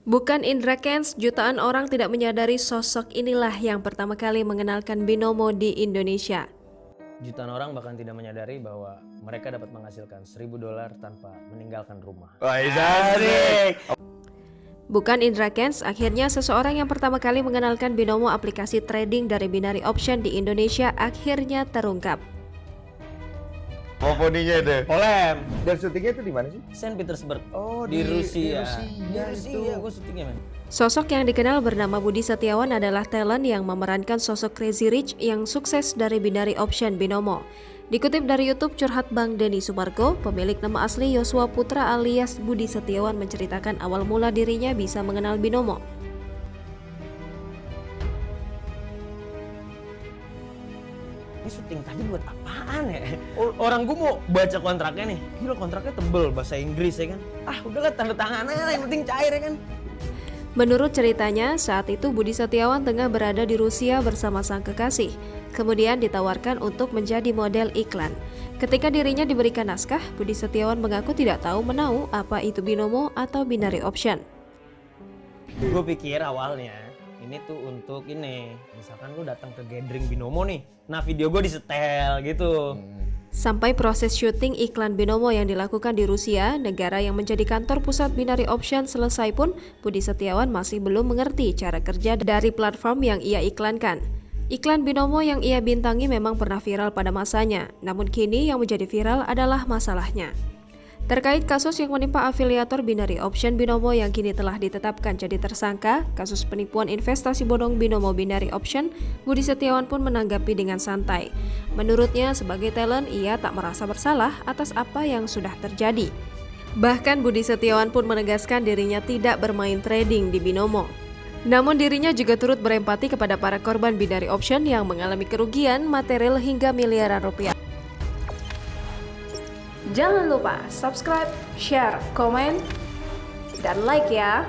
Bukan Indra Kents, jutaan orang tidak menyadari sosok inilah yang pertama kali mengenalkan binomo di Indonesia. Jutaan orang bahkan tidak menyadari bahwa mereka dapat menghasilkan $1.000 tanpa meninggalkan rumah. Wah, asik. Bukan Indra Kents, akhirnya seseorang yang pertama kali mengenalkan binomo aplikasi trading dari binary option di Indonesia akhirnya terungkap. Poponinya deh. Olem, Dan syutingnya itu di mana sih? Saint Petersburg. Oh, di Rusia. Di Rusia itu. Gue syutingnya, men. Sosok yang dikenal bernama Budi Setiawan adalah talent yang memerankan sosok Crazy Rich yang sukses dari binary option binomo. Dikutip dari YouTube Curhat Bang Denny Sumargo, pemilik nama asli Yosua Putra alias Budi Setiawan menceritakan awal mula dirinya bisa mengenal binomo. Ini syuting tadi buat apaan ya? Orang gue mau baca kontraknya nih. Gila, kontraknya tebel, bahasa Inggris ya kan. Udahlah tanda tangan aja lah, yang penting cair ya kan. Menurut ceritanya, saat itu Budi Setiawan tengah berada di Rusia bersama sang kekasih. Kemudian ditawarkan untuk menjadi model iklan. Ketika dirinya diberikan naskah, Budi Setiawan mengaku tidak tahu menahu apa itu binomo atau binary option. Gue pikir awalnya ini tuh untuk ini, misalkan lu datang ke gathering binomo nih, nah video gue disetel gitu. Sampai proses syuting iklan binomo yang dilakukan di Rusia, negara yang menjadi kantor pusat binary option selesai pun, Budi Setiawan masih belum mengerti cara kerja dari platform yang ia iklankan. Iklan binomo yang ia bintangi memang pernah viral pada masanya, namun kini yang menjadi viral adalah masalahnya. Terkait kasus yang menimpa afiliator binary option binomo yang kini telah ditetapkan jadi tersangka, kasus penipuan investasi bodong binomo binary option, Budi Setiawan pun menanggapi dengan santai. Menurutnya, sebagai talent, ia tak merasa bersalah atas apa yang sudah terjadi. Bahkan Budi Setiawan pun menegaskan dirinya tidak bermain trading di binomo. Namun dirinya juga turut berempati kepada para korban binary option yang mengalami kerugian material hingga miliaran rupiah. Jangan lupa subscribe, share, komen, dan like ya!